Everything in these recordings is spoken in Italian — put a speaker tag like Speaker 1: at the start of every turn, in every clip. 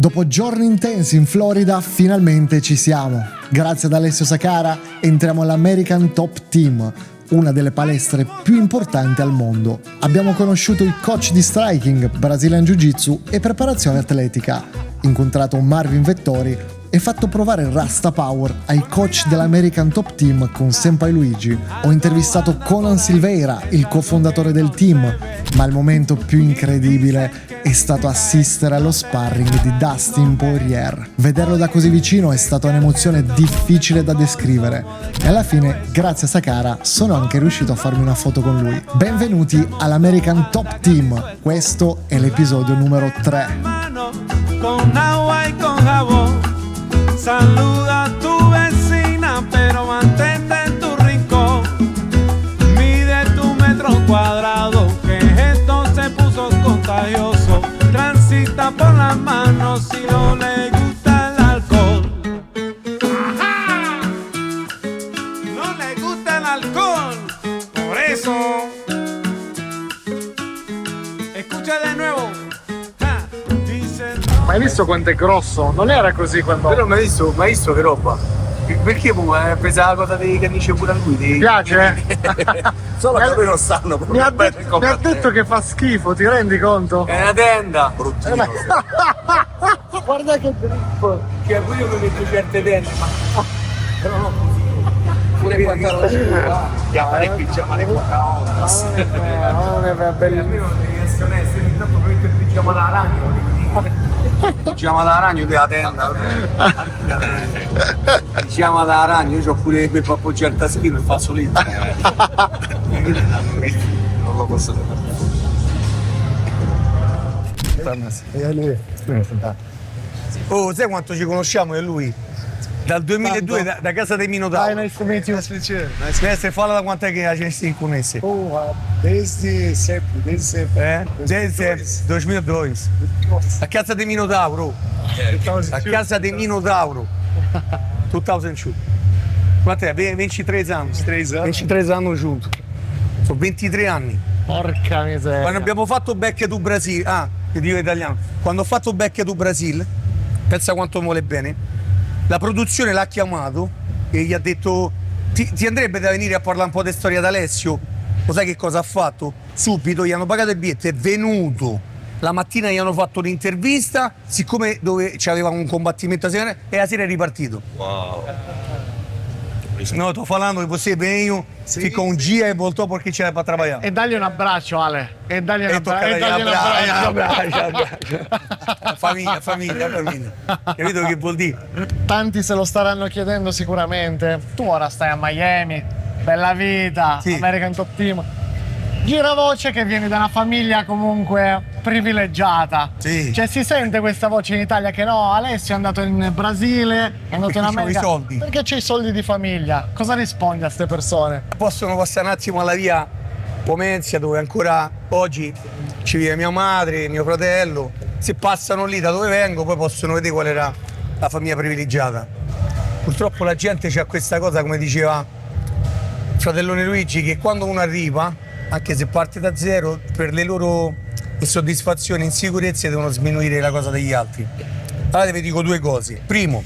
Speaker 1: Dopo giorni intensi in Florida, finalmente ci siamo. Grazie ad Alessio Sacara entriamo all'American Top Team, una delle palestre più importanti al mondo. Abbiamo conosciuto il coach di striking, Brazilian Jiu-Jitsu e preparazione atletica, incontrato Marvin Vettori e fatto provare Rasta Power ai coach dell'American Top Team con Senpai Luigi. Ho intervistato Conan Silveira, il cofondatore del team, ma il momento più incredibile è stato assistere allo sparring di Dustin Poirier. Vederlo da così vicino è stata un'emozione difficile da descrivere e alla fine, grazie a Sacara, sono anche riuscito a farmi una foto con lui. Benvenuti all'American Top Team, questo è l'episodio numero 3.
Speaker 2: Con agua y con jabón, saluda a tu vecina, pero mantente en tu rincón. Mide tu metro cuadrado, que esto se puso contagioso. Transita por las manos si no le gusta el alcohol. No le gusta el alcohol, por eso. Escucha de nuevo.
Speaker 1: Ma hai visto quanto è grosso? Non era così quando...
Speaker 3: Però mi hai visto che roba? Perché poi presa la cosa dei camici pure a lui?
Speaker 1: Ti piace?
Speaker 3: Solo che lui non stanno
Speaker 1: Mi ha detto che fa schifo, ti rendi conto?
Speaker 3: È una tenda! Bruttino!
Speaker 1: Guarda che grip!
Speaker 3: Che pure io mi metto certe tende, ma... Però no così! Pure i pantaloni chiamare qui, chiamare qua!
Speaker 1: Non è bellissimo!
Speaker 3: Almeno devi essere onesto, intanto per mettere il pigiama da ragno, pigiama da ragno della tenda. Pigiama da ragno, io ho pure per appoggiare il taschino e faccio lì. Non lo posso fare. Oh, sai quanto ci conosciamo io e lui? Dal 2002, da casa dei Minotauro.
Speaker 1: Nice to meet you.
Speaker 3: Deve essere falla da quant'è che ci si connessi?
Speaker 4: Desde sempre.
Speaker 3: Desde 2002. A casa dei Minotauro. A casa dei Minotauro. 2002. Quant'è? 23 anni. 23 anni giunto. Sono 23 anni.
Speaker 1: Porca miseria.
Speaker 3: Quando abbiamo fatto Back to Brasil, che dico italiano, quando ho fatto Back to Brasil, pensa quanto vuole bene, la produzione l'ha chiamato e gli ha detto ti andrebbe da venire a parlare un po' di storia d'Alessio? Lo sai che cosa ha fatto? Subito gli hanno pagato il biglietto, è venuto. La mattina gli hanno fatto un'intervista, siccome dove c'aveva un combattimento a sera, e la sera è ripartito.
Speaker 4: Wow.
Speaker 3: No, sto parlando che você veio, ficou un dia e voltou perché c'era per lavorare.
Speaker 1: E dagli un abbraccio, Ale. E dagli un abbraccio.
Speaker 3: Famiglia. Capito che vuol dire?
Speaker 1: Tanti se lo staranno chiedendo sicuramente. Tu ora stai a Miami, bella vita,
Speaker 3: sì.
Speaker 1: American Top Team. Gira voce che vieni da una famiglia comunque privilegiata.
Speaker 3: Sì.
Speaker 1: Cioè si sente questa voce in Italia che no, Alessio è andato in Brasile, è andato in America.
Speaker 3: I soldi.
Speaker 1: Perché c'è i soldi di famiglia. Cosa rispondi a queste persone?
Speaker 3: Possono passare un attimo alla via Pomezia, dove ancora oggi ci vive mia madre, mio fratello. Se passano lì da dove vengo, poi possono vedere qual era la famiglia privilegiata. Purtroppo la gente c'ha questa cosa, come diceva il fratellone Luigi, che quando uno arriva, anche se parte da zero, per le loro insoddisfazioni e insicurezze devono sminuire la cosa degli altri. Allora vi dico due cose. Primo,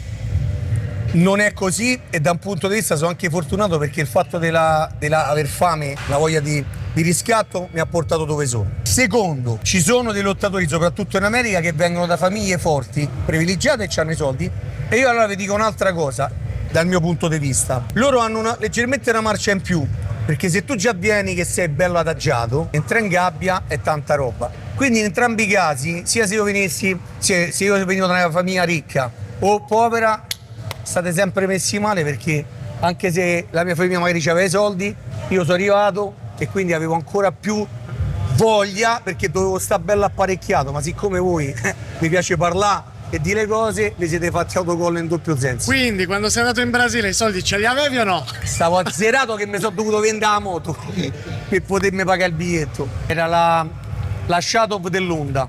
Speaker 3: non è così e da un punto di vista sono anche fortunato perché il fatto della aver fame, la voglia di riscatto mi ha portato dove sono. Secondo, ci sono dei lottatori, soprattutto in America, che vengono da famiglie forti, privilegiate e hanno i soldi. E io allora vi dico un'altra cosa, dal mio punto di vista. Loro hanno leggermente una marcia in più, perché se tu già vieni che sei bello adagiato, entra in gabbia è tanta roba. Quindi in entrambi i casi, sia se io venissi, se io venivo da una famiglia ricca o povera, state sempre messi male, perché anche se la mia famiglia magari aveva i soldi, io sono arrivato e quindi avevo ancora più voglia, perché dovevo stare bello apparecchiato, ma siccome voi mi piace parlare e dire cose, vi siete fatti autogol in doppio senso.
Speaker 1: Quindi quando sei andato in Brasile i soldi ce li avevi o no?
Speaker 3: Stavo azzerato che mi sono dovuto vendere la moto per potermi pagare il biglietto. Era la Shadow dell'Honda.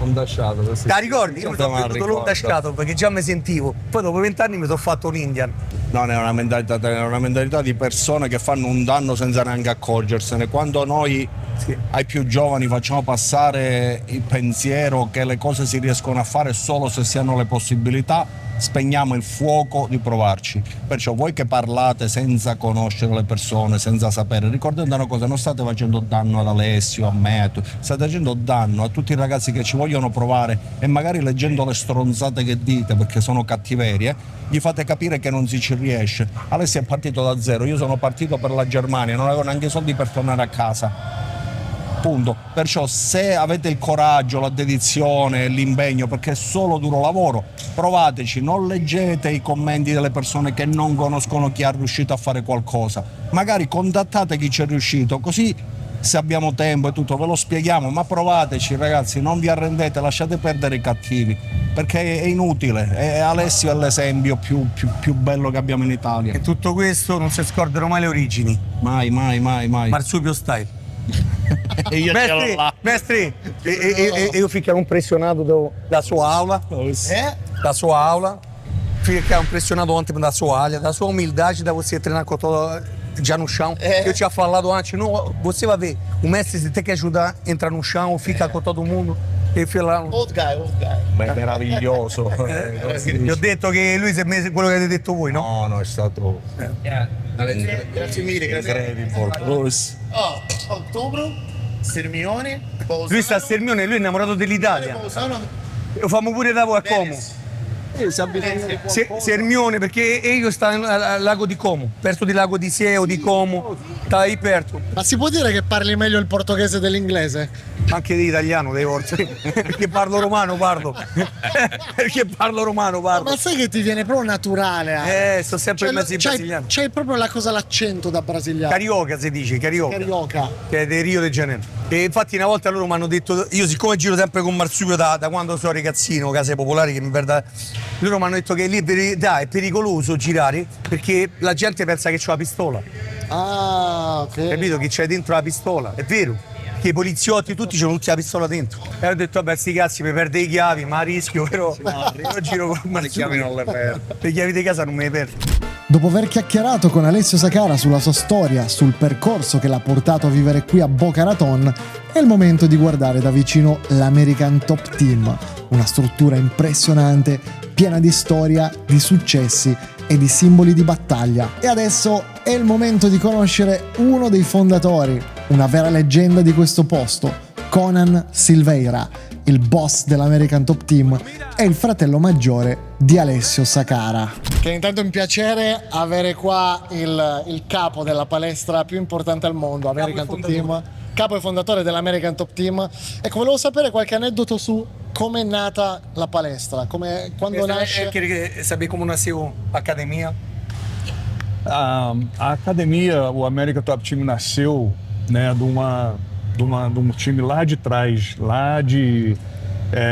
Speaker 4: Honda Shadow.
Speaker 3: La ricordi? Io mi sono venduto l'Honda Shadow perché già mi sentivo. Poi dopo 20 anni mi sono fatto un Indian.
Speaker 4: Non è una mentalità di persone che fanno un danno senza neanche accorgersene. Quando noi
Speaker 3: Sì.
Speaker 4: ai più giovani facciamo passare il pensiero che le cose si riescono a fare solo se si hanno le possibilità, spegniamo il fuoco di provarci. Perciò voi che parlate senza conoscere le persone, senza sapere, ricordate una cosa, non state facendo danno ad Alessio, a me, state facendo danno a tutti i ragazzi che ci vogliono provare e magari leggendo le stronzate che dite perché sono cattiverie, gli fate capire che non si ci riesce. Alessio è partito da zero, io sono partito per la Germania, non avevo neanche soldi per tornare a casa. Punto. Perciò se avete il coraggio, la dedizione, l'impegno, perché è solo duro lavoro, provateci, non leggete i commenti delle persone che non conoscono chi è riuscito a fare qualcosa. Magari contattate chi ci è riuscito, così se abbiamo tempo e tutto ve lo spieghiamo, ma provateci ragazzi, non vi arrendete, lasciate perdere i cattivi, perché è inutile, Alessio è l'esempio più bello che abbiamo in Italia.
Speaker 3: E tutto questo non si scordano mai le origini.
Speaker 4: Mai.
Speaker 3: Marsupio style.
Speaker 4: E io ce l'ho là.
Speaker 3: Mestre, eu ficavo impressionado da sua aula. Da sua aula. Ficava impressionado ontem da sua aula, da sua humildade, da você treinar com todo já no chão. Eu tinha falado antes, não, você vai ver, o mestre você tem que ajudar a entrar no chão, fica com todo mundo. E lá.
Speaker 5: Old guy.
Speaker 4: Meraviglioso.
Speaker 3: Gli ho detto che lui si è messo quello che avete detto voi, no?
Speaker 4: No, è stato
Speaker 5: Grazie mille, grazie.
Speaker 4: incredibile.
Speaker 5: Oh, ottobre, Sirmione,
Speaker 3: Lui sta a Sirmione, lui è innamorato dell'Italia. Lo fanno pure da voi a Como. Sirmione, perché io sto al lago di Como, perto del lago di Sieo, di Como, sta lì perto.
Speaker 1: Ma si può dire che parli meglio il portoghese dell'inglese?
Speaker 3: Anche di italiano dei volte, perché parlo romano, parlo. Perché parlo romano, parlo.
Speaker 1: Ma sai che ti viene proprio naturale?
Speaker 3: Sto sempre in mezzo ai brasiliani.
Speaker 1: C'hai proprio l'accento da brasiliano.
Speaker 3: Carioca si dice,
Speaker 1: Carioca.
Speaker 3: che è di Rio de Janeiro. E infatti una volta loro mi hanno detto, io siccome giro sempre con Marsupio da quando sono ragazzino, case popolari che mi perda, loro mi hanno detto che lì è pericoloso girare perché la gente pensa che c'ho la pistola.
Speaker 1: Ah, ok.
Speaker 3: Capito? Che c'è dentro la pistola, è vero. Che i poliziotti tutti c'hanno tutti la pistola dentro. E ho detto vabbè sti cazzi mi perde i chiavi, ma rischio, però io giro con Marsupio. Le chiavi di casa non me le perdo.
Speaker 1: Dopo aver chiacchierato con Alessio Sacara sulla sua storia, sul percorso che l'ha portato a vivere qui a Boca Raton, è il momento di guardare da vicino l'American Top Team, una struttura impressionante, piena di storia, di successi e di simboli di battaglia. E adesso è il momento di conoscere uno dei fondatori, una vera leggenda di questo posto, Conan Silveira, il boss dell'American Top Team e il fratello maggiore di Alessio Sacara. Che intanto è un piacere avere qua il capo della palestra più importante al mondo, American Top Team, capo e fondatore dell'American Top Team. Ecco, volevo sapere qualche aneddoto su come è nata la palestra, quando nasce.
Speaker 3: Saber como nasceu a academia?
Speaker 6: A academia, o American Top Team nasceu, né, de um time lá de trás, lá de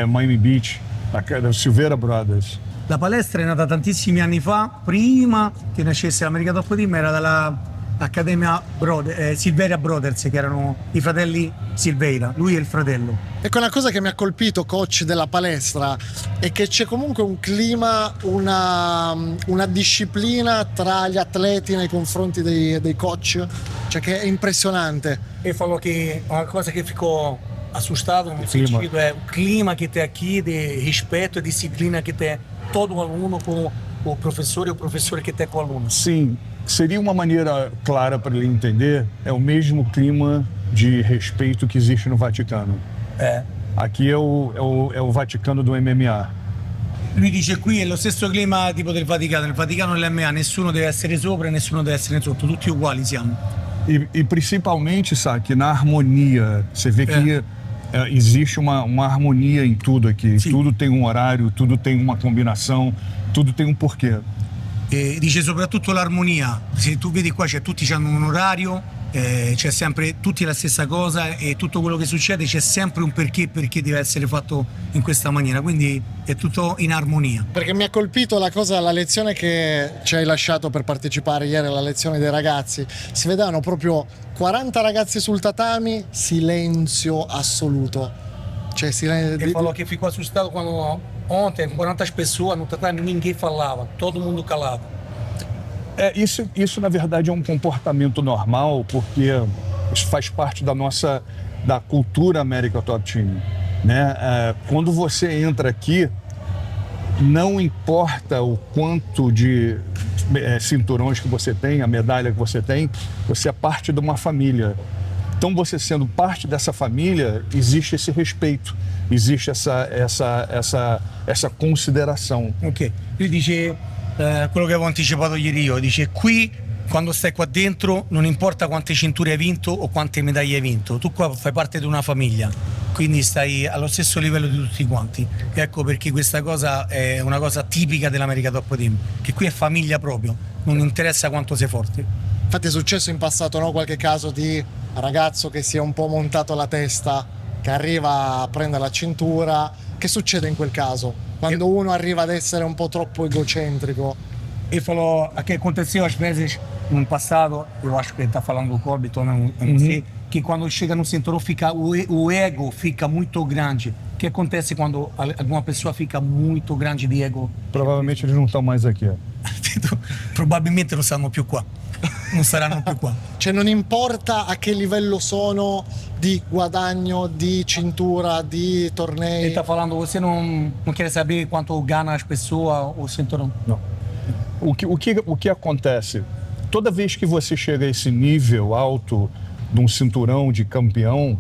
Speaker 6: Miami Beach, da Silveira Brothers.
Speaker 3: La palestra è nata tantissimi anni fa, prima che nascesse l'American Top Team era dall'Accademia Silveira Brothers, che erano i fratelli Silveira, lui e il fratello.
Speaker 1: Ecco, una cosa che mi ha colpito, coach della palestra, è che c'è comunque un clima, una disciplina tra gli atleti nei confronti dei coach, cioè che è impressionante.
Speaker 3: Ele falou que uma coisa que ficou assustado no sentido é o clima que tem aqui de respeito e disciplina que tem todo aluno com o professor e o professor que tem com o aluno.
Speaker 6: Sim, seria uma maneira clara para ele entender, é o mesmo clima de respeito que existe no Vaticano. Aqui é o Vaticano do MMA.
Speaker 3: Lui dice qui è lo stesso clima tipo del Vaticano, nel Vaticano l'MA, nessuno deve essere sopra e nessuno deve essere sotto, tutti uguali siamo.
Speaker 6: E principalmente, sabe, que na harmonia, você vê que existe uma harmonia em tudo aqui.
Speaker 3: Sim.
Speaker 6: Tudo tem um horário, tudo tem uma combinação, tudo tem um porquê.
Speaker 3: E dice soprattutto l'armonia, se tu vedi qua tutti hanno un orario, c'è sempre tutti la stessa cosa e tutto quello che succede c'è sempre un perché deve essere fatto in questa maniera, quindi è tutto in armonia.
Speaker 1: Perché mi ha colpito la lezione che ci hai lasciato per partecipare ieri alla lezione dei ragazzi. Si vedevano proprio 40 ragazzi sul tatami, silenzio assoluto. Cioè
Speaker 3: Ele falou que ficou assustado quando ontem 40 pessoas no tatame ninguém falava, todo mundo calado.
Speaker 6: Isso na verdade é um comportamento normal, porque Isso faz parte da cultura América Top Team, né? Quando você entra aqui, não importa o quanto de cinturões que você tem, a medalha que você tem, você é parte de uma família. Então, você sendo parte dessa família, existe esse respeito, existe essa consideração.
Speaker 3: Ok, lui dice quello che avevo anticipato ieri io, dice qui quando stai qua dentro non importa quante cinture hai vinto o quante medaglie hai vinto, tu qua fai parte di una famiglia, quindi stai allo stesso livello di tutti quanti. Ecco perché questa cosa è una cosa tipica dell'America Top Team, che qui è famiglia proprio, non interessa quanto sei forte.
Speaker 1: Infatti è successo in passato, no? Qualche caso di ragazzo che si è un po' montato la testa, che arriva a prendere la cintura. Che succede in quel caso? Quando uno arriva ad essere un po' troppo egocentrico.
Speaker 3: Ele falou, o que aconteceu às vezes no passado, eu acho que ele está falando do Corbett, não sei, que quando chega no cinturão fica, o ego fica muito grande. O que acontece quando alguma pessoa fica muito grande de ego?
Speaker 6: Provavelmente eles não estão mais aqui.
Speaker 3: Probabilmente non saranno più qua. Non saranno più qua.
Speaker 1: Cioè non importa a che livello sono di guadagno, di cintura, di
Speaker 3: Ele
Speaker 1: tornei.
Speaker 3: está falando, você não quer saber quanto ganha as pessoas o cinturão?
Speaker 6: Não. O que acontece? Toda vez que você chega a esse nível alto de um cinturão de campeão,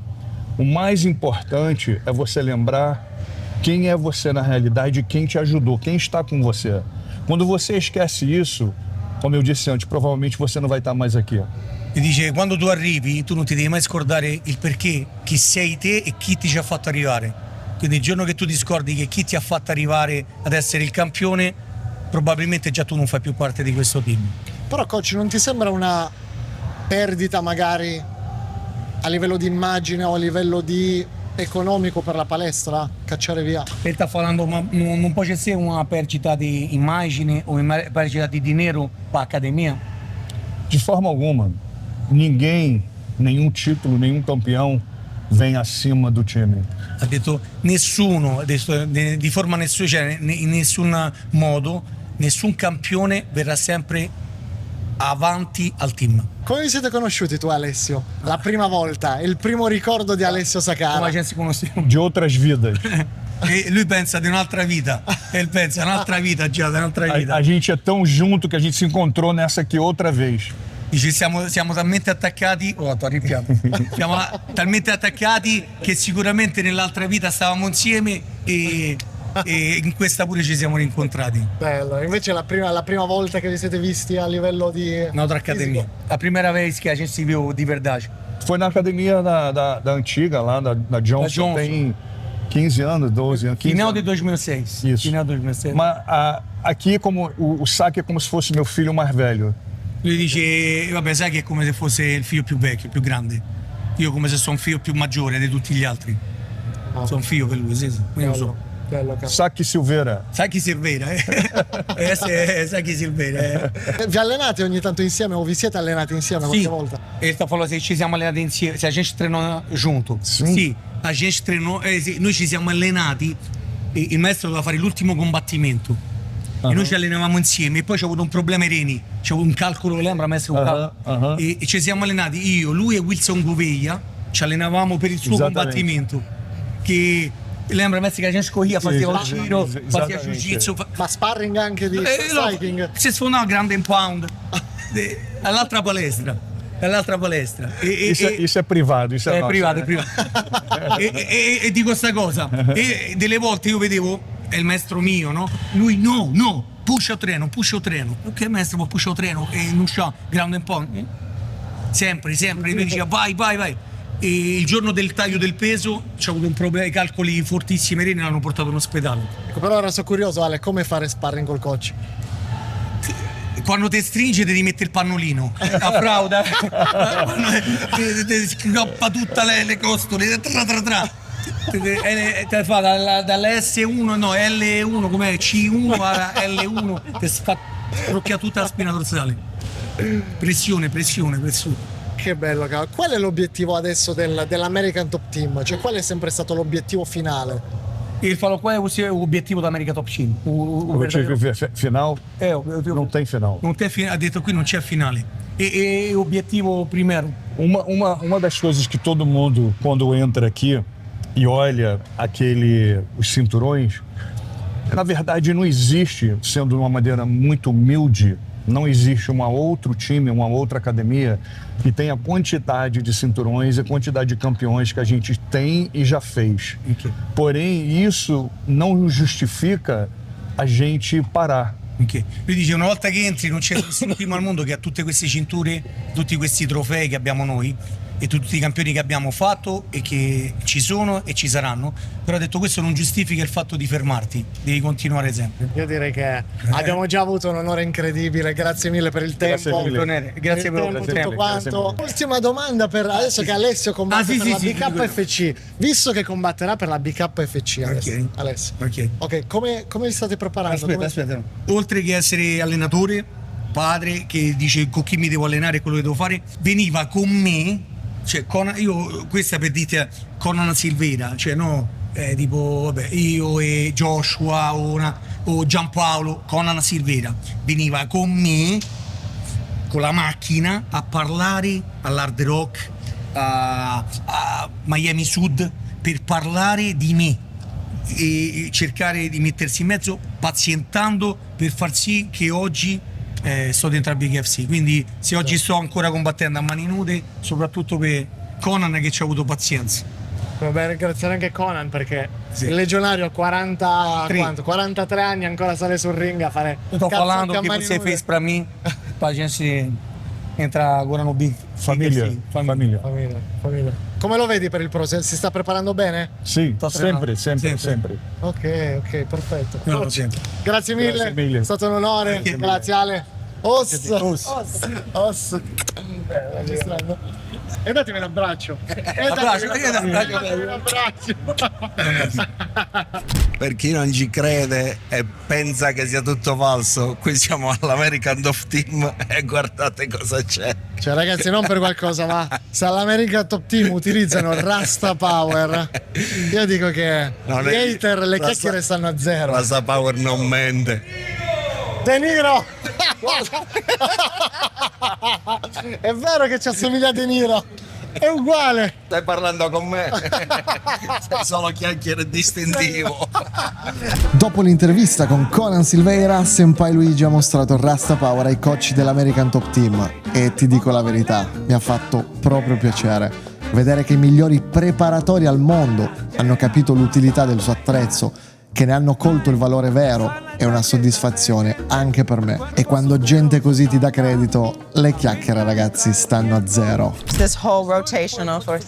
Speaker 6: o mais importante é você lembrar quem é você na realidade, quem te ajudou, quem está com você. Quando você esquece isso, como eu disse antes, provavelmente você não vai estar mais aqui.
Speaker 3: E dice, quando tu arrivi, tu non ti devi mai scordare il perché, chi sei te e chi ti ci ha fatto arrivare. Quindi il giorno che tu ti scordi che chi ti ha fatto arrivare ad essere il campione, probabilmente già tu non fai più parte di questo team.
Speaker 1: Però coach, non ti sembra una perdita magari a livello di immagine o a livello di economico per la palestra cacciare via?
Speaker 3: Ele está falando, ma non può essere una perdita di immagine o una perdita di dinero para a academia?
Speaker 6: De forma alguma, ninguém, nenhum título, nenhum campeão vem acima do time.
Speaker 3: Ha detto nessuno, di forma nessuna, cioè in nessun modo, nessun campione verrà sempre avanti al team.
Speaker 1: Come vi siete conosciuti tu e Alessio? La prima volta, il primo ricordo di Alessio
Speaker 3: Come
Speaker 1: Sakara.
Speaker 3: a gente si conosceva.
Speaker 6: De outras vidas.
Speaker 3: E lui pensa di un'altra vita, e ele pensa un'altra vita già, di un'altra vita.
Speaker 6: A gente é tão junto que a gente se encontrou nessa aqui outra vez.
Speaker 3: Dice siamo talmente attaccati, sto arrabbiato. Siamo talmente attaccati che sicuramente nell'altra vita stavamo insieme e in questa pure ci siamo rincontrati.
Speaker 1: Bello, invece la prima volta che vi siete visti a livello di...
Speaker 3: Na outra academia. A primeira vez que a gente se viu de verdade.
Speaker 6: Foi na academia da antiga, lá da Johnson,
Speaker 3: Johnson.
Speaker 6: tem 15 anos, 12 anos. 15
Speaker 3: Final
Speaker 6: anos.
Speaker 3: de 2006.
Speaker 6: Isso.
Speaker 3: Final de 2006.
Speaker 6: Mas aqui como o Saki é como se fosse meu filho mais velho.
Speaker 3: Lui dice, vabbè, sai che è come se fosse il figlio più vecchio, più grande. Io come se sono un figlio più maggiore di tutti gli altri. Sono un figlio per lui, sì. Io lo so.
Speaker 1: Bello, cazzo.
Speaker 6: Saki Silveira.
Speaker 3: Sai chi Silveira, sai chi Silveira,
Speaker 1: Vi allenate ogni tanto insieme o vi siete allenati insieme qualche volta?
Speaker 3: Ele tá falando se ci siamo allenati insieme, se a gente treinou junto. Sì, a gente treinou, sì, noi ci siamo allenati e il maestro doveva fare l'ultimo combattimento. E noi ci allenavamo insieme e poi c'è avuto un problema ai reni, c'è avuto un calcolo, lembra maestro? Un calcolo. E ci siamo allenati io, lui e Wilson Gouveia, ci allenavamo per il suo
Speaker 6: Esattamente.
Speaker 3: combattimento. Che lembra maestro che la gente corria, faceva un giro, faceva
Speaker 6: esattamente.
Speaker 3: jiu-jitsu.
Speaker 1: Ma sparring anche di
Speaker 3: No,
Speaker 1: striking?
Speaker 3: si sfondava grande in pound all'altra palestra. All'altra palestra.
Speaker 6: Isso é privado, isso é nosso,
Speaker 3: privato,
Speaker 6: né?
Speaker 3: è privato. E dico sta cosa. E delle volte io vedevo, è il maestro mio, no? Lui no, pusha o treno. Ok, maestro, pusha o treno e non c'ha ground and pound. Sempre, lui diceva vai. E il giorno del taglio del peso c'è avuto un problema, i calcoli fortissimi ai reni, l'hanno portato in ospedale.
Speaker 1: Ecco, però ora sono curioso, Ale, come fare sparring col coach?
Speaker 3: Quando ti stringe devi mettere il pannolino a frauda ti scappa tutte le costole te fa dalla S1 no L1 com'è C1 alla L1 ti rocchia tutta la spina dorsale, pressione.
Speaker 1: Che bello, cavolo. Qual è l'obiettivo adesso dell'American Top Team? Cioè, qual è sempre stato l'obiettivo finale?
Speaker 3: Ele falou qual é o obiettivo da America Top Team.
Speaker 6: O objetivo final não tem final.
Speaker 3: Non tem ha detto qui non c'è finale. E obiettivo primeiro?
Speaker 6: Uma das coisas que todo mundo, quando entra aqui e olha os cinturões, na verdade não existe, sendo de uma maneira muito humilde, não existe outro time, uma outra academia que tenha a quantidade de cinturões e a quantidade de campeões que a gente tem e já fez. Porém, isso não justifica a gente parar.
Speaker 3: Okay. Lui dice una volta che entri non c'è nessun team al mondo che ha tutte queste cinture, tutti questi trofei che abbiamo noi e tutti i campioni che abbiamo fatto e che ci sono e ci saranno, però ha detto questo non giustifica il fatto di fermarti, devi continuare sempre.
Speaker 1: Io direi che abbiamo già avuto un onore incredibile, grazie mille per il tempo.
Speaker 3: Grazie per il
Speaker 1: tutto
Speaker 3: tempo.
Speaker 1: quanto. Ultima domanda per adesso che Alessio combatte per la BKFC, visto che combatterà per la BKFC Alessio. Ok, come vi state preparando?
Speaker 3: Aspetta. Oltre che essere allenatore, padre che dice con chi mi devo allenare e quello che devo fare, veniva con me, cioè io questa per dirti Conan Silveira, cioè no, tipo vabbè, io e Joshua o Giampaolo, Conan Silveira veniva con me con la macchina a parlare all'Hard Rock, a Miami Sud, per parlare di me e cercare di mettersi in mezzo, pazientando per far sì che oggi sto dentro al BKFC. Quindi se oggi sto ancora combattendo a mani nude, soprattutto per Conan che ci ha avuto pazienza.
Speaker 1: Dobbiamo ringraziare anche Conan perché il legionario a 43 anni ancora sale sul ring a fare
Speaker 3: Sto parlando che você fez pra mim, pra gente entrar agora no Big
Speaker 6: Famiglia.
Speaker 1: Come lo vedi per il pro? Si sta preparando bene?
Speaker 6: Sì, sempre.
Speaker 1: Ok, perfetto.
Speaker 3: Sempre.
Speaker 1: Grazie mille, è stato un onore. Grazie Ale. Os. Registrando. E datemi un abbraccio.
Speaker 4: Per chi non ci crede e pensa che sia tutto falso, qui siamo all'American Top Team e guardate cosa c'è.
Speaker 1: Cioè ragazzi, non per qualcosa, ma se all'American Top Team utilizzano Rasta Power, io dico che gli hater, le chiacchiere stanno a zero.
Speaker 4: Rasta Power non mente.
Speaker 1: De Niro! È vero che ci assomiglia a De Niro, è uguale.
Speaker 4: Stai parlando con me? Sei solo chiacchiere distintivo.
Speaker 1: Dopo l'intervista con Conan Silveira, Senpai Luigi ha mostrato Rasta Power ai coach dell'American Top Team e ti dico la verità, mi ha fatto proprio piacere vedere che i migliori preparatori al mondo hanno capito l'utilità del suo attrezzo, che ne hanno colto il valore vero, è una soddisfazione anche per me. E quando gente così ti dà credito, le chiacchiere ragazzi stanno a zero.
Speaker 7: This whole rotational for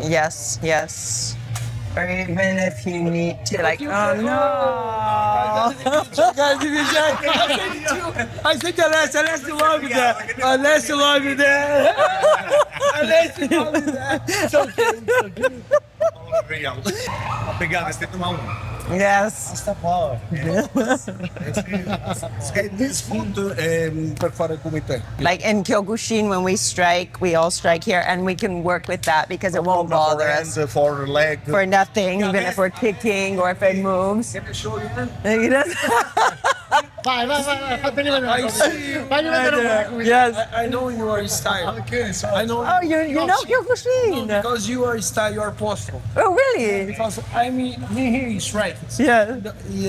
Speaker 7: yes. Or even if you need to like, oh no.
Speaker 2: I said Alessio love you there. Alessio love you there. Alessio love you there.
Speaker 3: Obrigado, você toma um.
Speaker 7: Yes.
Speaker 4: Spunto per fare come te.
Speaker 7: Like in Kyokushin, when we strike, we all strike here, and we can work with that because it won't bother us
Speaker 4: For leg.
Speaker 7: for nothing, even if we're kicking or if it moves. You know?
Speaker 1: Vai, fatemi vedere.
Speaker 7: Yes.
Speaker 2: I know your style. Okay, so I know.
Speaker 7: Oh, you know Kyokushin?
Speaker 2: Because you are style, you are posture.
Speaker 7: Oh, really?
Speaker 2: Because I mean, here is right.
Speaker 7: Yeah.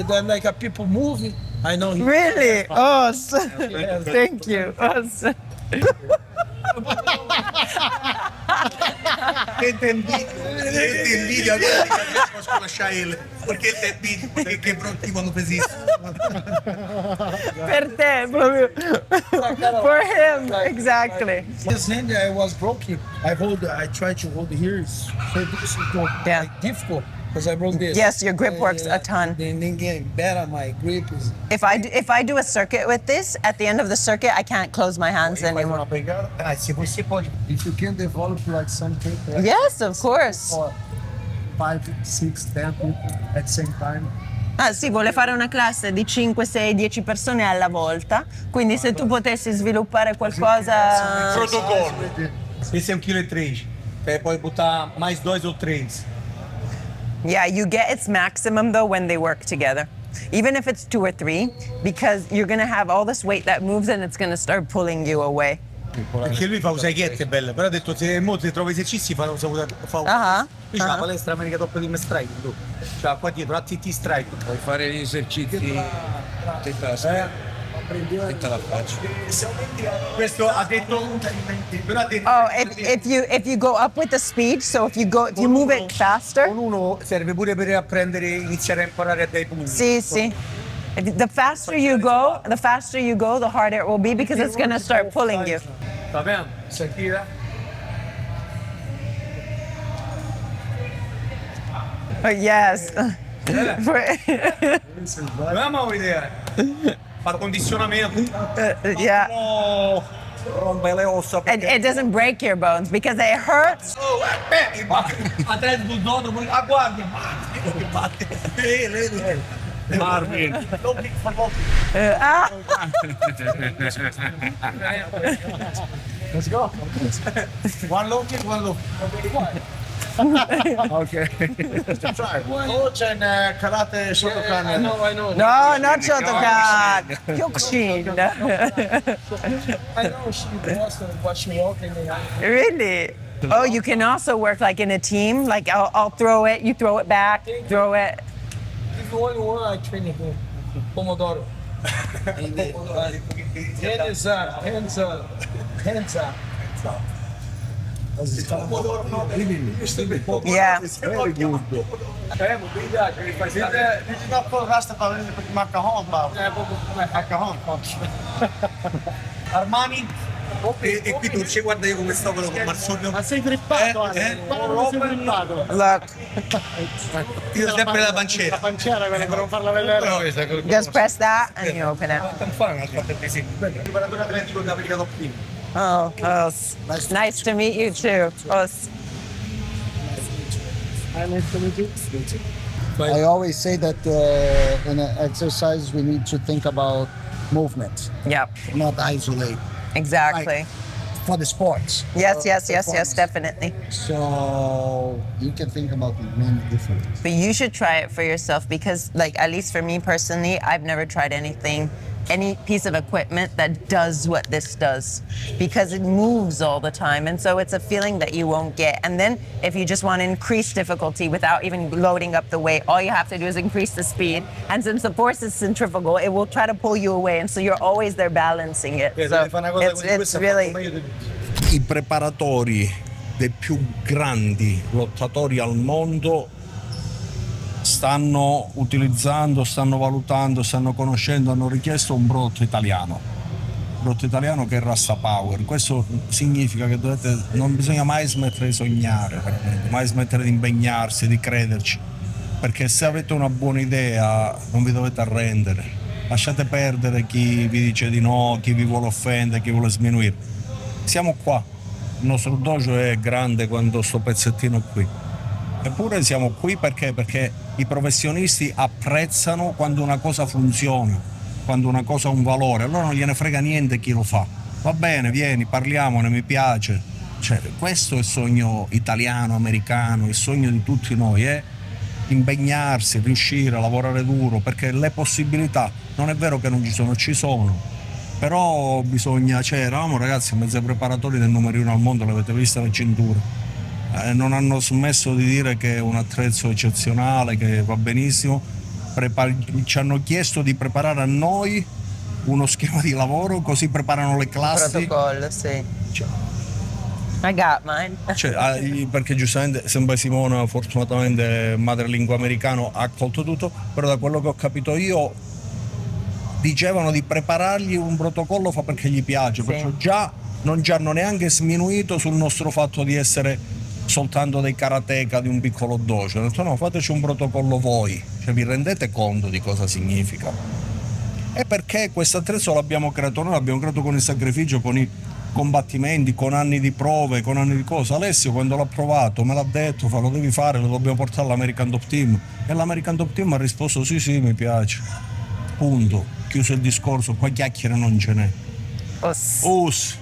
Speaker 2: Then like people moving, I know.
Speaker 7: Really? Oh, thank you. Oh,
Speaker 3: Gente invidia posso conoscere ele. Perché te invidia? Perché che pronti quando fez isso.
Speaker 7: per te, proprio. For him, exactly.
Speaker 2: This hand I was broken. I tried to hold here. It's so difficult.
Speaker 7: Yeah.
Speaker 2: Like, difficult because I broke this.
Speaker 7: Yes, your grip works a ton.
Speaker 2: Then getting better, my grip is.
Speaker 7: If I do a circuit with this, at the end of the circuit, I can't close my hands anymore.
Speaker 3: Se você pode.
Speaker 2: If you can develop like something.
Speaker 7: Yes, of course.
Speaker 2: For 5, 6, 10 people at the same time.
Speaker 7: Ah sì, vuole fare una classe di 5, 6, 10 persone alla volta, quindi se tu potessi sviluppare qualcosa...
Speaker 3: Protocolo. Esse é 1,3 kg. Pode botar mais 2 ou 3.
Speaker 7: Yeah, you get its maximum though when they work together. Even if it's 2 or 3, because you're gonna have all this weight that moves and it's gonna start pulling you away.
Speaker 3: Perché lui fa usaichette belle, però ha detto se molti trovi esercizi fa qui c'è la palestra America Top Team Strike, tu. Cioè qua dietro ATT Strike.
Speaker 8: Puoi fare gli esercizi tutta la faccia.
Speaker 3: Questo ha detto però ha detto
Speaker 7: Oh, if you go up with the speed, so if you move it faster.
Speaker 3: con uno serve pure per apprendere, iniziare a imparare a dare punti.
Speaker 7: See. The faster you go, the harder it will be because it's gonna start pulling you.
Speaker 3: Va bene? Sentite?
Speaker 7: Yes.
Speaker 3: Avevamo un'idea. Fa condizionamento.
Speaker 7: Yeah.
Speaker 3: Oh, rompe le ossa.
Speaker 7: And it doesn't break your bones because it hurts.
Speaker 3: Oh, a te il dono, guarda.
Speaker 8: Marvin.
Speaker 3: Let's go. One look, one look.
Speaker 8: Ok.
Speaker 5: Coach and karate Shotokan.
Speaker 8: No.
Speaker 7: No, not Shotokan. Kyokushin.
Speaker 5: I know she was what she walking.
Speaker 7: Really? Oh, you can also work like in a team. Like I'll throw it, you throw it back, throw it.
Speaker 5: If you only one, I train you. Pomodoro. Hands up, hands up, hands up.
Speaker 7: Yeah.
Speaker 5: Did you not put Rastafari in the macaron, Bob? Macaron.
Speaker 3: Armani. E qui Dolce, guarda io come sto con Marzullo.
Speaker 5: Ma sei grippato, sei grippato.
Speaker 7: Look,
Speaker 3: Io sempre la
Speaker 5: La
Speaker 3: pancera.
Speaker 5: panciera quella per non farla vedere.
Speaker 7: just press that and you open it.
Speaker 3: Preparatore atletico dell'America Top Team.
Speaker 7: Oh, nice to meet you too.
Speaker 9: I always say that in exercise we need to think about movement,
Speaker 7: Yep,
Speaker 9: not isolate
Speaker 7: exactly.
Speaker 9: for the sports.
Speaker 7: Yes,
Speaker 9: Performance.
Speaker 7: definitely.
Speaker 9: So you can think about many different.
Speaker 7: But you should try it for yourself because, like, at least for me personally, I've never tried any piece of equipment that does what this does because it moves all the time. And so it's a feeling that you won't get. And then if you just want to increase difficulty without even loading up the weight, all you have to do is increase the speed. And since the force is centrifugal, it will try to pull you away. And so you're always there balancing it. So it's really...
Speaker 4: I preparatori dei più grandi lottatori al mondo stanno utilizzando, stanno valutando, stanno conoscendo, hanno richiesto un prodotto italiano che è Rasta Power. Questo significa che non bisogna mai smettere di sognare, mai smettere di impegnarsi, di crederci, perché se avete una buona idea non vi dovete arrendere, lasciate perdere chi vi dice di no, chi vi vuole offendere, chi vuole sminuire. Siamo qua, il nostro dojo è grande quanto sto pezzettino qui. Eppure siamo qui perché i professionisti apprezzano quando una cosa funziona, quando una cosa ha un valore, allora non gliene frega niente chi lo fa. Va bene, vieni, parliamone, mi piace. Cioè, questo è il sogno italiano, americano, il sogno di tutti noi, è impegnarsi, riuscire a lavorare duro, perché le possibilità, non è vero che non ci sono, però bisogna, eravamo ragazzi mezzo preparatori del numero 1 al mondo, l'avete vista le cinture. Non hanno smesso di dire che è un attrezzo eccezionale, che va benissimo. Ci hanno chiesto di preparare a noi uno schema di lavoro, così preparano le classi.
Speaker 7: Protocollo, sì. I got mine.
Speaker 4: Perché giustamente sempre Simona, fortunatamente madrelingua americano, ha accolto tutto, però da quello che ho capito io dicevano di preparargli un protocollo perché gli piace,
Speaker 7: sì.
Speaker 4: Perciò già non ci hanno neanche sminuito sul nostro fatto di essere soltanto dei karateka di un piccolo dojo. Hanno detto no, fateci un protocollo voi, vi rendete conto di cosa significa? E perché questo attrezzo l'abbiamo creato noi, l'abbiamo creato con il sacrificio, con i combattimenti, con anni di prove, con anni di cose. Alessio quando l'ha provato me l'ha detto, lo devi fare, lo dobbiamo portare all'American Top Team, e l'American Top Team ha risposto sì mi piace, punto, chiuso il discorso, qua chiacchiere non ce n'è. Us.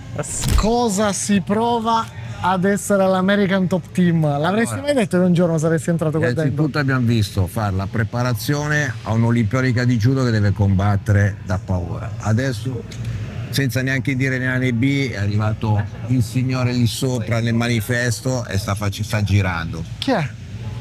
Speaker 1: Cosa si prova ad essere all'American Top Team? L'avresti mai detto che un giorno saresti entrato qua dentro?
Speaker 10: Innanzitutto abbiamo visto fare la preparazione a un'olimpiadia di judo che deve combattere da paura. Adesso, senza neanche dire né A né B, è arrivato il signore lì sopra nel manifesto e sta girando.
Speaker 1: Chi è?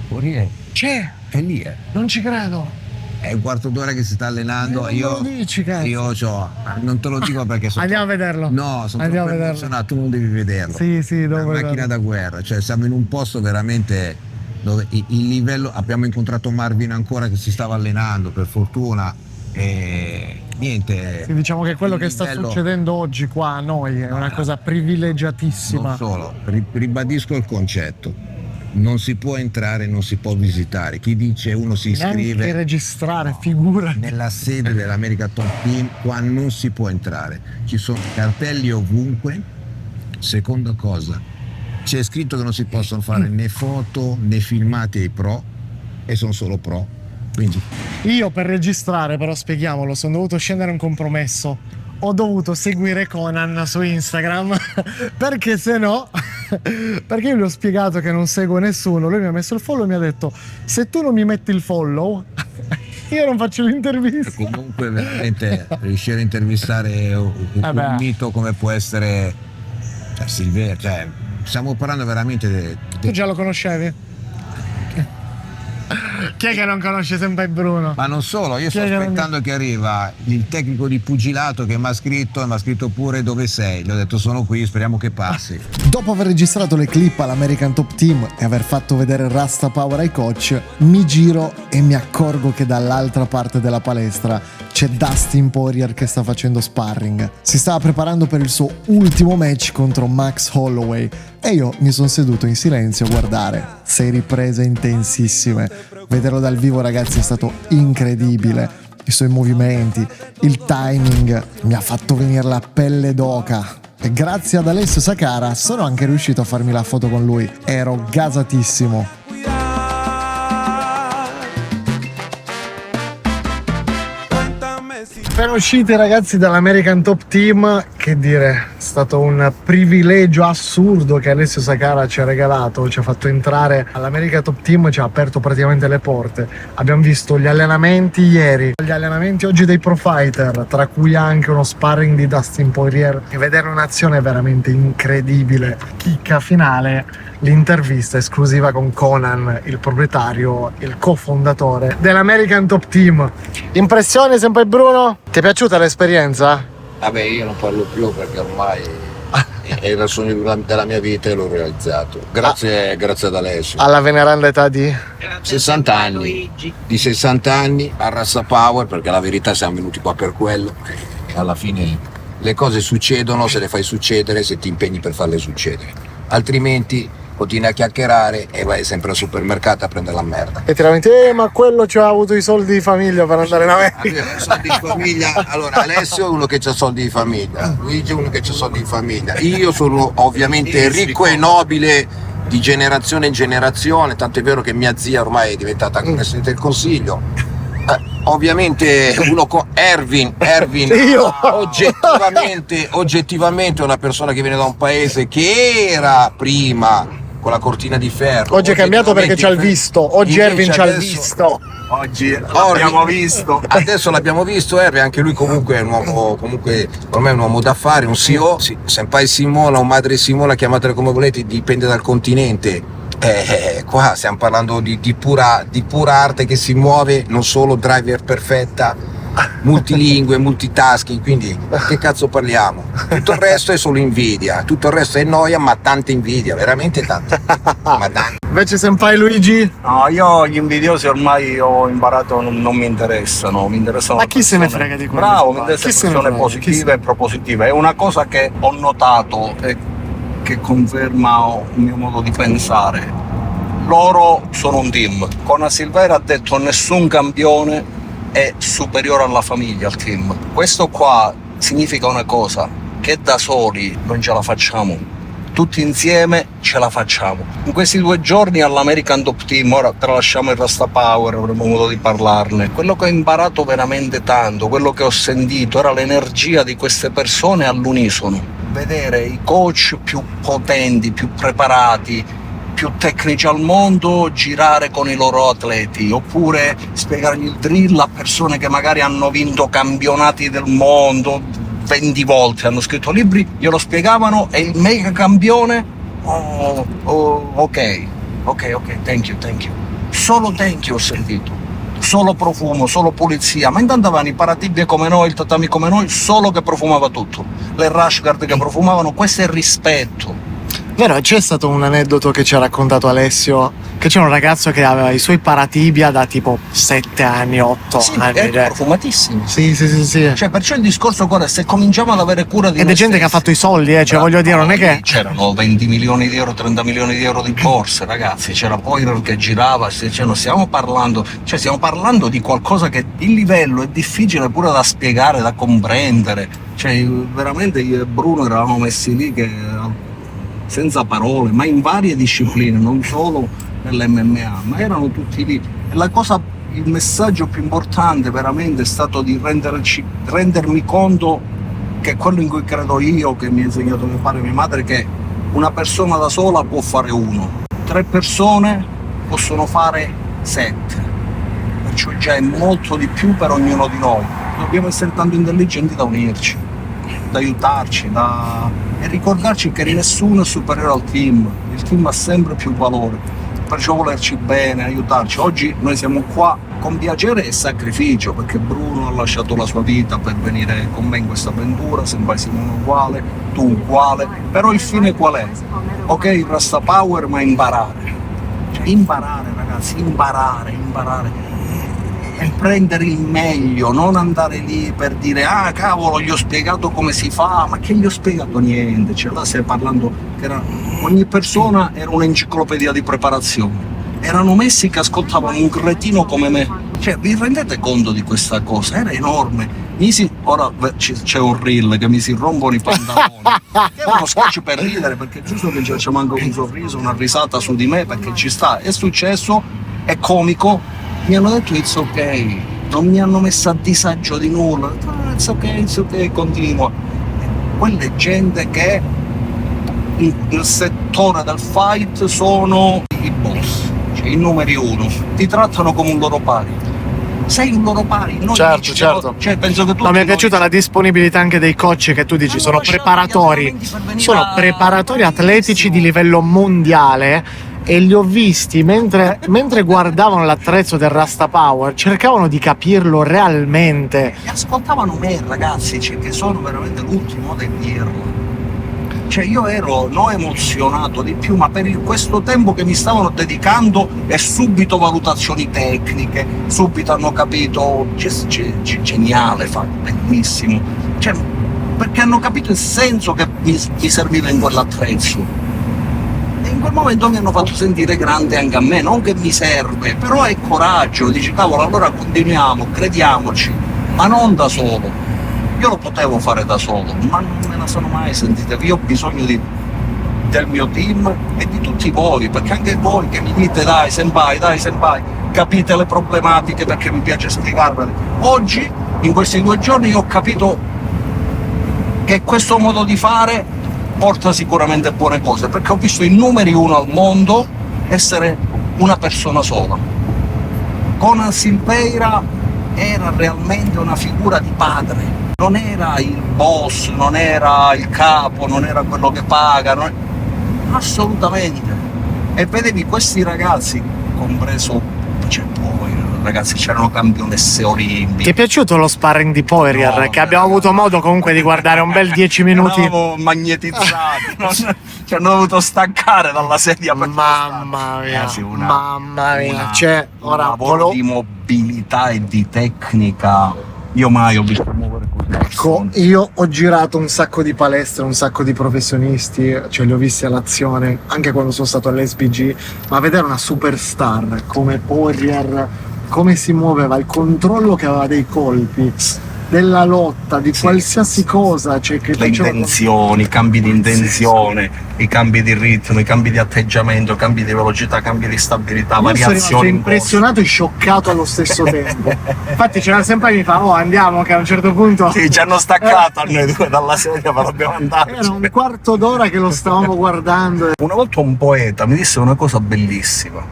Speaker 10: Poirier.
Speaker 1: C'è?
Speaker 10: È lì,
Speaker 1: Non ci credo.
Speaker 10: È un quarto d'ora che si sta allenando.
Speaker 1: Non me lo dici, cazzo.
Speaker 10: Non te lo dico perché sono
Speaker 1: Andiamo a vederlo.
Speaker 10: No, sono
Speaker 1: Andiamo
Speaker 10: troppo
Speaker 1: a vederlo.
Speaker 10: emozionato, tu non devi vederlo.
Speaker 1: Sì,
Speaker 10: È
Speaker 1: devo
Speaker 10: una macchina da guerra, cioè siamo in un posto veramente dove il livello, abbiamo incontrato Marvin ancora che si stava allenando per fortuna e niente.
Speaker 1: Sì, diciamo che quello
Speaker 10: il
Speaker 1: che sta
Speaker 10: livello-
Speaker 1: succedendo oggi qua a noi è una cosa privilegiatissima.
Speaker 10: Non solo, ribadisco il concetto. Non si può entrare, non si può visitare. Chi dice uno si iscrive
Speaker 1: Neanche registrare, figura.
Speaker 10: nella sede dell'America Top Team, qua non si può entrare. Ci sono cartelli ovunque. Seconda cosa, c'è scritto che non si possono fare né foto né filmati ai pro e sono solo pro. Quindi
Speaker 1: Io per registrare, però spieghiamolo, sono dovuto scendere un compromesso. Ho dovuto seguire Conan su Instagram perché se no, perché io gli ho spiegato che non seguo nessuno, lui mi ha messo il follow e mi ha detto se tu non mi metti il follow io non faccio l'intervista.
Speaker 10: comunque veramente riuscire a intervistare un mito come può essere Silvia, cioè stiamo parlando veramente
Speaker 1: Tu già lo conoscevi? Chi è che non conosce Senpai Bruno?
Speaker 10: Ma non solo, io sto aspettando che arriva il tecnico di pugilato che mi ha scritto pure dove sei. Gli ho detto sono qui, speriamo che passi.
Speaker 1: Dopo aver registrato le clip all'American Top Team e aver fatto vedere Rasta Power ai coach, mi giro e mi accorgo che dall'altra parte della palestra c'è Dustin Poirier che sta facendo sparring. Si stava preparando per il suo ultimo match contro Max Holloway e io mi sono seduto in silenzio a guardare 6 riprese intensissime. Vederlo dal vivo, ragazzi, è stato incredibile. I suoi movimenti, il timing, mi ha fatto venire la pelle d'oca. E grazie ad Alessio Sakara sono anche riuscito a farmi la foto con lui. Ero gasatissimo. Appena usciti, ragazzi, dall'American Top Team, che dire, è stato un privilegio assurdo che Alessio Sakara ci ha regalato, ci ha fatto entrare all'American Top Team, ci ha aperto praticamente le porte. Abbiamo visto gli allenamenti ieri, gli allenamenti oggi dei Pro Fighter, tra cui anche uno sparring di Dustin Poirier, e vedere un'azione veramente incredibile. Chicca finale, l'intervista esclusiva con Conan, il proprietario, il cofondatore dell'American Top Team. Impressioni, sempre Bruno? Ti è piaciuta l'esperienza?
Speaker 10: Vabbè, io non parlo più perché ormai è il sogno della mia vita e l'ho realizzato. Grazie ad Alessio.
Speaker 1: Alla veneranda età di
Speaker 10: 60 anni. Di 60 anni a Rasta Power, perché la verità siamo venuti qua per quello. E alla fine le cose succedono se le fai succedere, se ti impegni per farle succedere. Altrimenti continui a chiacchierare e vai sempre al supermercato a prendere la merda.
Speaker 1: E ti lamenti, ma quello ci ha avuto i soldi di famiglia per andare in America.
Speaker 10: Soldi di famiglia. Allora, Alessio è uno che ha soldi di famiglia, Luigi è uno che ha soldi di famiglia. Io sono ovviamente ricco e nobile di generazione in generazione, tanto è vero che mia zia ormai è diventata Presidente del Consiglio. Ovviamente uno con Erwin oggettivamente è una persona che viene da un paese che era prima con la cortina di ferro.
Speaker 1: Oggi è cambiato perché c'ha il visto. Oggi Erwin c'ha il visto.
Speaker 8: Oggi l'abbiamo visto.
Speaker 10: Adesso l'abbiamo visto, Erwin, anche lui comunque è un uomo, comunque ormai è un uomo d'affari, un CEO. Sì, Senpai Simona o Madre Simona, chiamatela come volete, dipende dal continente. Qua stiamo parlando di pura arte che si muove, non solo driver perfetta, multilingue, multitasking, quindi che cazzo parliamo? Tutto il resto è solo invidia, tutto il resto è noia, ma tanta invidia, veramente tanta. Ma tanta.
Speaker 1: Invece Senpai Luigi?
Speaker 4: No, io gli invidiosi ormai ho imparato, non mi interessano, mi interessano.
Speaker 1: Ma chi se ne frega di quello?
Speaker 4: Bravo, mi interessano persone positive e propositive. È una cosa che ho notato e che conferma il mio modo di pensare. Loro sono un team. Conan Silveira ha detto nessun campione è superiore alla famiglia, al team. Questo qua significa una cosa, che da soli non ce la facciamo, tutti insieme ce la facciamo. In questi 2 giorni all'American Top Team, ora tralasciamo il Rasta Power, avremo modo di parlarne, quello che ho imparato veramente tanto, quello che ho sentito era l'energia di queste persone all'unisono. vedere i coach più potenti, più preparati, più tecnici al mondo girare con i loro atleti, oppure spiegargli il drill a persone che magari hanno vinto campionati del mondo 20 volte, hanno scritto libri, glielo spiegavano e il mega campione, ok, thank you, solo thank you ho sentito, solo profumo, solo pulizia, ma intanto avevano i paratibie come noi, il tatami come noi, solo che profumava tutto, le rash guard che profumavano, questo è il rispetto.
Speaker 1: Vero, c'è stato un aneddoto che ci ha raccontato Alessio, che c'era un ragazzo che aveva i suoi paratibia da tipo 7 anni, 8 anni.
Speaker 4: Sì, profumatissimi.
Speaker 1: Sì.
Speaker 4: Cioè, perciò il discorso qual è? Se cominciamo ad avere cura di
Speaker 1: ed è gente che ha fatto i soldi, cioè voglio dire, non è che...
Speaker 4: C'erano 20 milioni di euro, 30 milioni di euro di borse, ragazzi, c'era Poirier che girava, cioè non stiamo parlando di qualcosa che il livello è difficile pure da spiegare, da comprendere. Cioè, veramente io e Bruno eravamo messi lì che... senza parole, ma in varie discipline, non solo nell'MMA, ma erano tutti lì. E il messaggio più importante veramente è stato di rendermi conto che quello in cui credo io, che mi ha insegnato mio padre e mia madre, che una persona da sola può fare 1, 3 persone possono fare 7, perciò già è molto di più per ognuno di noi. Dobbiamo essere tanto intelligenti da unirci, da aiutarci, e ricordarci che nessuno è superiore al team, il team ha sempre più valore, perciò volerci bene, aiutarci. Oggi noi siamo qua con piacere e sacrificio, perché Bruno ha lasciato la sua vita per venire con me in questa avventura, Senpai Simone uguale, tu uguale, però il fine qual è? Ok, il Rasta Power, ma imparare, cioè imparare ragazzi, imparare e prendere il meglio, non andare lì per dire ah cavolo gli ho spiegato come si fa, ma che gli ho spiegato niente, cioè là stai parlando che ogni persona era un'enciclopedia di preparazione, erano messi che ascoltavano un cretino come me, cioè vi rendete conto di questa cosa? Era enorme. Ora c'è un reel che mi si rompono i pantaloni, che è uno sketch per ridere, perché è giusto che ci facciamo anche un sorriso, una risata su di me, perché ci sta, è successo, è comico. Mi hanno detto it's ok, non mi hanno messo a disagio di nulla, it's ok, continua. Quella è gente che nel settore del fight sono i boss, cioè i numeri 1, ti trattano come un loro pari. Sei un loro pari, non
Speaker 1: certo.
Speaker 4: Cioè, penso che tu
Speaker 1: mi è piaciuta la disponibilità anche dei coach che tu dici, sono preparatori atletici di livello mondiale. E li ho visti mentre guardavano l'attrezzo del Rasta Power, cercavano di capirlo realmente.
Speaker 4: E ascoltavano me, ragazzi, cioè, che sono veramente l'ultimo del dirlo. Cioè io ero emozionato di più, ma per questo tempo che mi stavano dedicando e subito valutazioni tecniche, subito hanno capito, geniale, bellissimo. Cioè, perché hanno capito il senso che mi serviva in quell'attrezzo. In quel momento mi hanno fatto sentire grande anche a me, non che mi serve, però è coraggio, dici cavolo, allora continuiamo, crediamoci, ma non da solo. Io lo potevo fare da solo, ma non me la sono mai sentita. Io ho bisogno del mio team e di tutti voi, perché anche voi che mi dite dai senpai, capite le problematiche perché mi piace spiegarvele. Oggi, in questi 2 giorni, io ho capito che questo modo di fare porta sicuramente buone cose, perché ho visto i numeri 1 al mondo essere una persona sola. Conan Silveira era realmente una figura di padre, non era il boss, non era il capo, non era quello che paga, assolutamente. E vedevi questi ragazzi, compreso ragazzi, c'erano campionesse olimpiche.
Speaker 1: Ti è piaciuto lo sparring di Poirier? No, che abbiamo avuto modo comunque di guardare un bel 10 minuti.
Speaker 4: Eravamo magnetizzati, ci hanno dovuto staccare dalla sedia per
Speaker 1: mamma mia,
Speaker 4: c'è un lavoro di mobilità e di tecnica. Io mai ho visto muovere così.
Speaker 1: Ecco, io ho girato un sacco di palestre, un sacco di professionisti, cioè li ho visti all'azione anche quando sono stato all'SPG, ma vedere una superstar come Poirier, come si muoveva, il controllo che aveva dei colpi, della lotta, di qualsiasi cosa, cioè che
Speaker 4: le intenzioni, i cambi di intenzione, i cambi di ritmo, i cambi di atteggiamento, cambi di velocità, cambi di stabilità,
Speaker 1: Io sono rimasto
Speaker 4: variazioni in
Speaker 1: impressionato e scioccato allo stesso tempo. Infatti c'era sempre chi mi fa, oh andiamo, che a un certo punto
Speaker 4: corso. Sì, ci hanno staccato a noi due dalla sedia, ma dobbiamo andare.
Speaker 1: era un quarto d'ora che lo stavamo guardando.
Speaker 4: Una volta un poeta mi disse una cosa bellissima.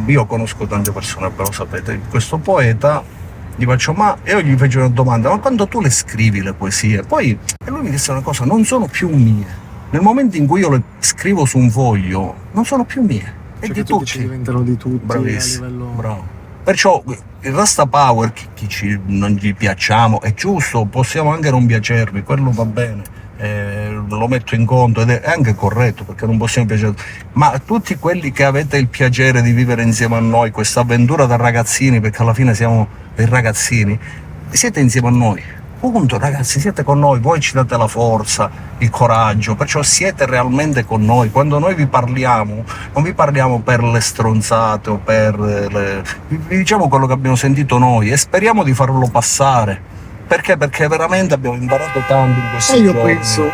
Speaker 4: Io conosco tante persone, però sapete, questo poeta gli faccio, ma io gli feci una domanda, ma quando tu le scrivi le poesie, poi e lui mi disse una cosa, non sono più mie. Nel momento in cui io le scrivo su un foglio, non sono più mie. È
Speaker 1: Cioè
Speaker 4: di
Speaker 1: che
Speaker 4: tutti.
Speaker 1: diventano di tutti.
Speaker 4: Bravissimo,
Speaker 1: a livello...
Speaker 4: bravo. Perciò il Rasta Power, non gli piacciamo, è giusto, possiamo anche non piacervi, quello va bene. Lo metto in conto ed è anche corretto, perché non possiamo piacere, ma tutti quelli che avete il piacere di vivere insieme a noi questa avventura da ragazzini, perché alla fine siamo dei ragazzini, siete insieme a noi, punto, ragazzi, siete con noi, voi ci date la forza, il coraggio, perciò siete realmente con noi. Quando noi vi parliamo, non vi parliamo per le stronzate o vi diciamo quello che abbiamo sentito noi e speriamo di farlo passare. Perché? Perché veramente abbiamo imparato tanto in questi
Speaker 1: E io
Speaker 4: giorni.
Speaker 1: penso,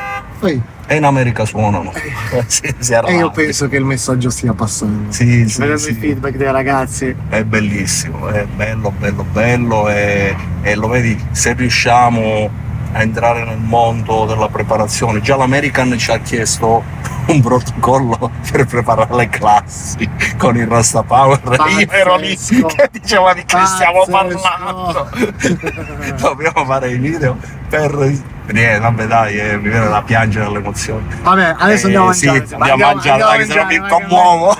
Speaker 4: E in America suonano.
Speaker 1: e io penso che il messaggio stia passando.
Speaker 4: Sì,
Speaker 1: Vedendo
Speaker 4: sì,
Speaker 1: il feedback dei ragazzi.
Speaker 4: è bellissimo, è bello, bello, bello e lo vedi, se riusciamo a entrare nel mondo della preparazione, già l'American ci ha chiesto un protocollo per preparare le classi con il Rasta Power. Io ero lì che dicevo di che stiamo parlando. Dobbiamo fare i video per... vabbè dai, mi viene da piangere all'emozione.
Speaker 1: Vabbè, adesso andiamo a mangiare.
Speaker 4: Sì, andiamo a mangiare, dai, che se no mi commuovo.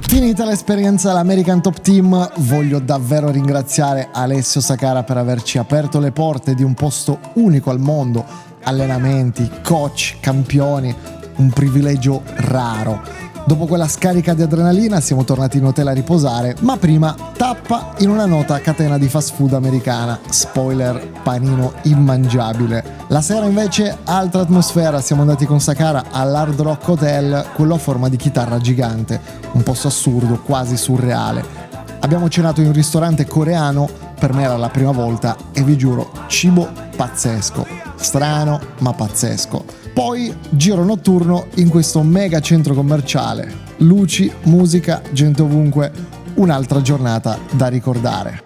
Speaker 1: Finita l'esperienza all'American Top Team, voglio davvero ringraziare Alessio Sacara per averci aperto le porte di un posto unico al mondo. Allenamenti, coach, campioni, un privilegio raro. Dopo quella scarica di adrenalina siamo tornati in hotel a riposare, ma prima tappa in una nota catena di fast food americana. Spoiler, panino immangiabile. La sera invece altra atmosfera, siamo andati con Sacara all'Hard Rock Hotel, quello a forma di chitarra gigante, un posto assurdo, quasi surreale. Abbiamo cenato in un ristorante coreano, per me era la prima volta e vi giuro, cibo pazzesco, strano ma pazzesco. Poi giro notturno in questo mega centro commerciale, luci, musica, gente ovunque, un'altra giornata da ricordare.